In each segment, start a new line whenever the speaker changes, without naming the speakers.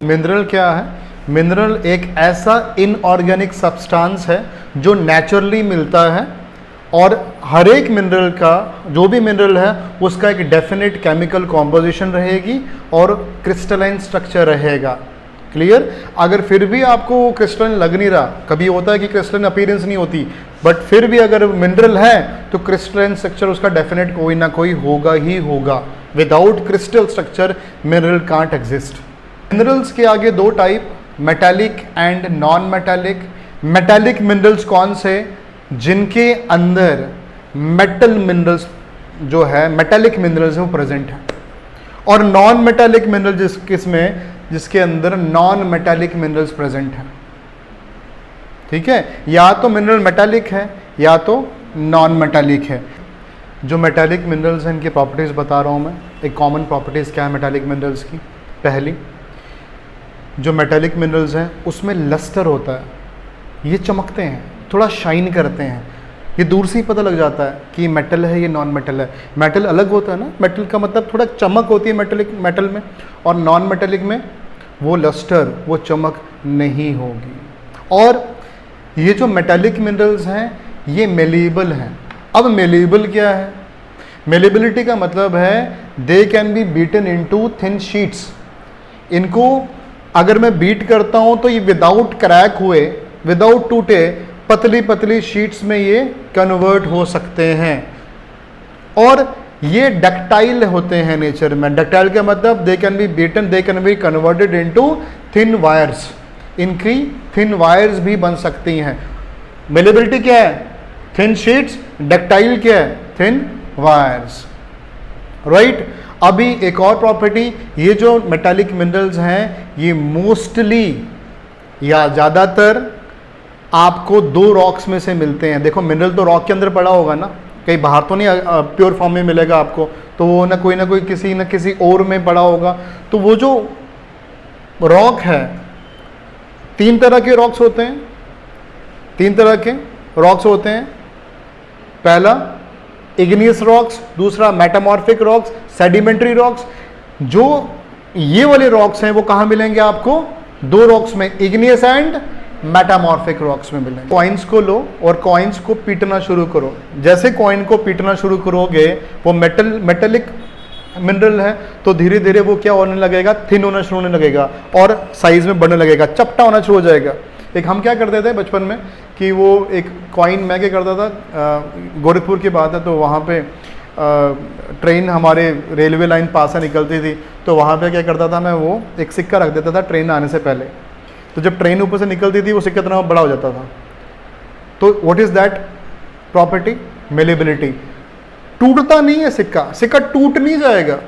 Mineral क्या है? Mineral एक ऐसा इनऑर्गेनिक सब्सटेंस है जो नेचुरली मिलता है, और हर एक मिनरल का, जो भी मिनरल है उसका एक डेफिनेट केमिकल कॉम्पोजिशन रहेगी और क्रिस्टलाइन स्ट्रक्चर रहेगा। क्लियर? अगर फिर भी आपको वो क्रिस्टलाइन लग नहीं रहा, कभी होता है कि क्रिस्टलाइन अपीयरेंस नहीं होती, बट फिर भी अगर मिनरल है तो क्रिस्टलाइन स्ट्रक्चर उसका डेफिनेट कोई ना कोई होगा ही होगा। Without crystal structure mineral can't exist. Minerals के आगे दो type, metallic and non metallic. Metallic minerals कौन से? जिनके अंदर मेटल मिनरल्स जो है, मेटालिक मिनरल्स है वो प्रेजेंट है। और नॉन मेटालिक मिनरल जिसके अंदर नॉन मेटालिक मिनरल्स प्रेजेंट है। ठीक है? या तो मिनरल मेटालिक है या तो नॉन मेटालिक है। जो मेटालिक मिनरल्स हैं इनकी प्रॉपर्टीज बता रहा हूं मैं। एक कॉमन प्रॉपर्टीज क्या है मेटालिक मिनरल्स की? पहली, जो मेटालिक मिनरल्स हैं उसमें लस्टर होता है, ये चमकते हैं, थोड़ा शाइन करते हैं, ये दूर से ही पता लग जाता है कि मेटल है, ये नॉन मेटल है। मेटल अलग होता है ना, मेटल का मतलब थोड़ा चमक होती है मेटल में, और नॉन मेटलिक में वो लस्टर, वो चमक नहीं होगी। और ये जो मेटालिक मिनरल्स हैं ये मेलेबल हैं। अब मेलेबल क्या है? मेलेबिलिटी का मतलब है दे can B beaten into thin sheets. इनको अगर मैं बीट करता हूं तो ये विदाउट क्रैक हुए, विदाउट टूटे, पतली पतली शीट्स में ये कन्वर्ट हो सकते हैं। और ये डक्टाइल होते हैं नेचर में। डक्टाइल का मतलब दे can B beaten, they can be converted into thin wires. इनकी थिन वायर्स भी बन सकती हैं। मेलेबिलिटी क्या है? Thin sheets. डक्टाइल क्या है? Thin wires. राइट? अभी एक और प्रॉपर्टी, ये जो मेटालिक मिनरल्स हैं ये मोस्टली या ज़्यादातर आपको दो रॉक्स में से मिलते हैं। देखो मिनरल तो रॉक के अंदर पड़ा होगा ना, कहीं बाहर तो नहीं प्योर फॉर्म में मिलेगा आपको, तो वो ना कोई किसी न किसी और में पड़ा होगा। तो वो जो रॉक है, तीन तरह के रॉक्स होते हैं, तीन तरह के रॉक्स होते हैं। पहला इग्नियस रॉक्स, दूसरा मेटामॉर्फिक रॉक्स, सेडिमेंट्री रॉक्स। जो ये वाले रॉक्स हैं वो कहाँ मिलेंगे आपको? दो रॉक्स में, इग्नियस एंड मेटामॉर्फिक रॉक्स में मिलेंगे। कॉइन्स को लो और कॉइन्स को पीटना शुरू करो। जैसे कॉइन को पीटना शुरू करोगे, वो मेटेलिक मिनरल है तो धीरे धीरे वो क्या होने लगेगा? थिन होना शुरू होने लगेगा और साइज में बढ़ने लगेगा, चपटा होना शुरू हो जाएगा। एक हम क्या करते थे बचपन में कि वो एक कॉइन, मैं क्या करता था, गोरखपुर की बात है तो वहाँ पे ट्रेन हमारे रेलवे लाइन पास से निकलती थी, तो वहाँ पे क्या करता था मैं, वो एक सिक्का रख देता था ट्रेन आने से पहले। तो जब ट्रेन ऊपर से निकलती थी वो सिक्का इतना बड़ा हो जाता था। तो what is that property? Malleability. टूटता नहीं है सिक्का, सिक्का टूट नहीं जाएगा,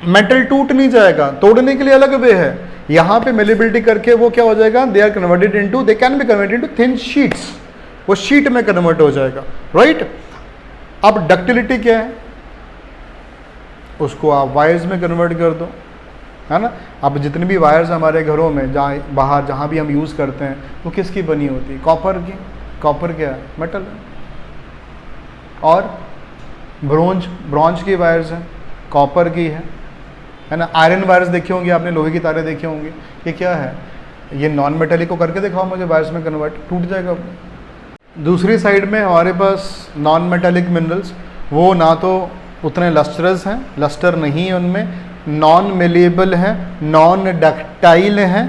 मेटल टूट नहीं जाएगा, तोड़ने के लिए अलग वे है। यहाँ पे मेलेबिलिटी करके वो क्या हो जाएगा? They are converted into, they can be converted into thin sheets, वो शीट में कन्वर्ट हो जाएगा। राइट? अब डक्टिलिटी क्या है? उसको आप वायर्स में कन्वर्ट कर दो, है ना। अब जितनी भी वायर्स हमारे घरों में, जहाँ बाहर जहाँ भी हम यूज़ करते हैं, वो किसकी बनी होती है? कॉपर की। कॉपर क्या है? मेटल है। और ब्रॉन्ज की वायर्स हैं, कॉपर की है ना। आयरन वायर्स देखे होंगे आपने, लोहे की तारें देखे होंगे। ये क्या है? ये नॉन मेटेलिक को करके दिखाओ मुझे वायर्स में कन्वर्ट, टूट जाएगा। दूसरी साइड में हमारे पास नॉन मेटेलिक मिनरल्स, वो ना तो उतने लस्टरस हैं, लस्टर नहीं है उनमें, नॉन मेलेबल हैं, नॉन डक्टाइल हैं,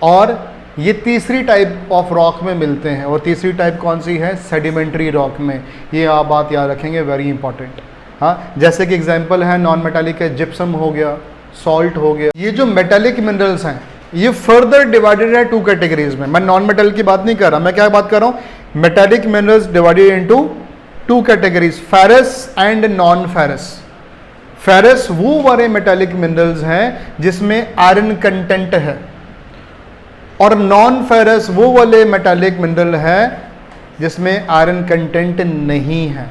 और ये तीसरी टाइप ऑफ रॉक में मिलते हैं। और तीसरी टाइप कौन सी है? सेडिमेंट्री रॉक में। ये आप बात याद रखेंगे, वेरी इंपॉर्टेंट। हाँ, जैसे कि एग्जांपल है नॉन मेटालिक है, जिप्सम हो गया, सॉल्ट हो गया। ये जो मेटालिक मिनरल्स हैं ये फर्दर डिवाइडेड है टू कैटेगरीज में। मैं नॉन मेटल की बात नहीं कर रहा, मैं क्या बात कर रहा हूँ? Metallic minerals divided into two categories, ferrous and non ferrous. Ferrous वो वाले मेटालिक मिनरल्स हैं जिसमें आयरन कंटेंट है, और नॉन फेरस वो वाले मेटालिक मिनरल है जिसमें आयरन कंटेंट नहीं है।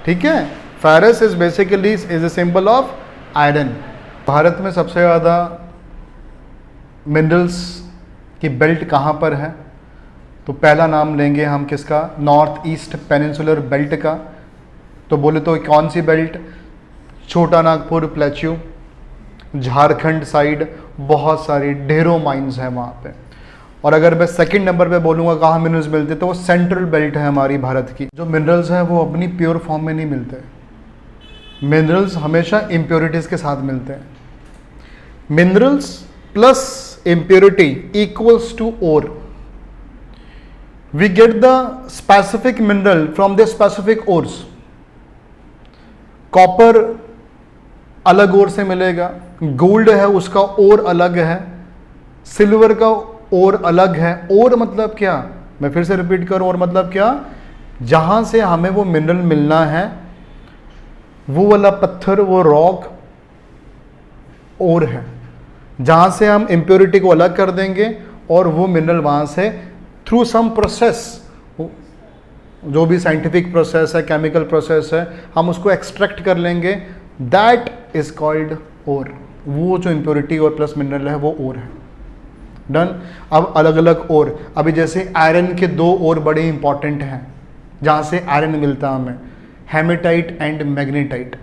ठीक है? Ferrous is basically is a symbol of iron. Bharat में सबसे ज़्यादा मिनरल्स की बेल्ट कहाँ पर है? तो पहला नाम लेंगे हम किसका? नॉर्थ ईस्ट पेनिनसुलर बेल्ट का। तो बोले तो कौन सी बेल्ट? छोटा नागपुर प्लेच्यू, झारखंड साइड बहुत सारी ढेरों माइंस हैं वहाँ पे। और अगर मैं सेकंड नंबर पे बोलूँगा कहाँ मिनरल्स मिलते हैं, तो वो सेंट्रल बेल्ट है हमारी भारत की। जो मिनरल्स हैं वो अपनी प्योर फॉर्म में नहीं मिलते, मिनरल्स हमेशा इम्प्योरिटीज़ के साथ मिलते हैं। Minerals plus impurity equals to ore. We get the specific mineral from the specific ores. Copper अलग ओर से मिलेगा, गोल्ड है उसका ओर अलग है, सिल्वर का ओर अलग है। ओर मतलब क्या, मैं फिर से रिपीट करूं, और मतलब क्या, जहां से हमें वो मिनरल मिलना है वो वाला पत्थर, वो रॉक ओर है। जहां से हम इम्प्योरिटी को अलग कर देंगे और वो मिनरल वहां से थ्रू सम प्रोसेस, जो भी साइंटिफिक प्रोसेस है, केमिकल प्रोसेस है, हम उसको एक्सट्रैक्ट कर लेंगे, दैट इज कॉल्ड ओर। वो जो इम्प्योरिटी और प्लस मिनरल है वो ओर है। डन। अब अलग अलग ओर, अभी जैसे आयरन के दो ओर बड़े इंपॉर्टेंट हैं जहाँ से आयरन मिलता है हमें, हेमेटाइट एंड मैग्नेटाइट।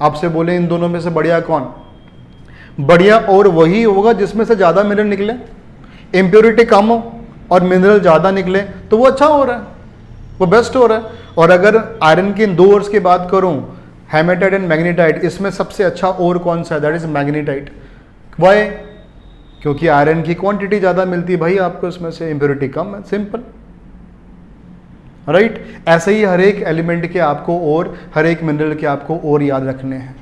आपसे बोले इन दोनों में से बढ़िया कौन? बढ़िया ओर वही होगा जिसमें से ज़्यादा मिनरल निकले, इम्प्योरिटी कम हो और मिनरल ज़्यादा निकले, तो वो अच्छा हो रहा है, वो बेस्ट हो रहा है। और अगर आयरन की इन दो ओर्स की बात करूँ, हेमेटाइट एंड मैग्नेटाइट, इसमें सबसे अच्छा ओर कौन सा है? That is magnetite. वाई? क्योंकि आयरन की क्वांटिटी ज़्यादा मिलती है भाई आपको, इसमें से इम्प्योरिटी कम है, सिंपल, राइट। ऐसे ही हर एक एलिमेंट के आपको और हर एक मिनरल के आपको और याद रखने हैं।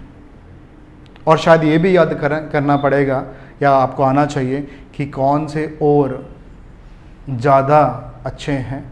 और शायद ये भी याद करना पड़ेगा या आपको आना चाहिए कि कौन से और ज़्यादा अच्छे हैं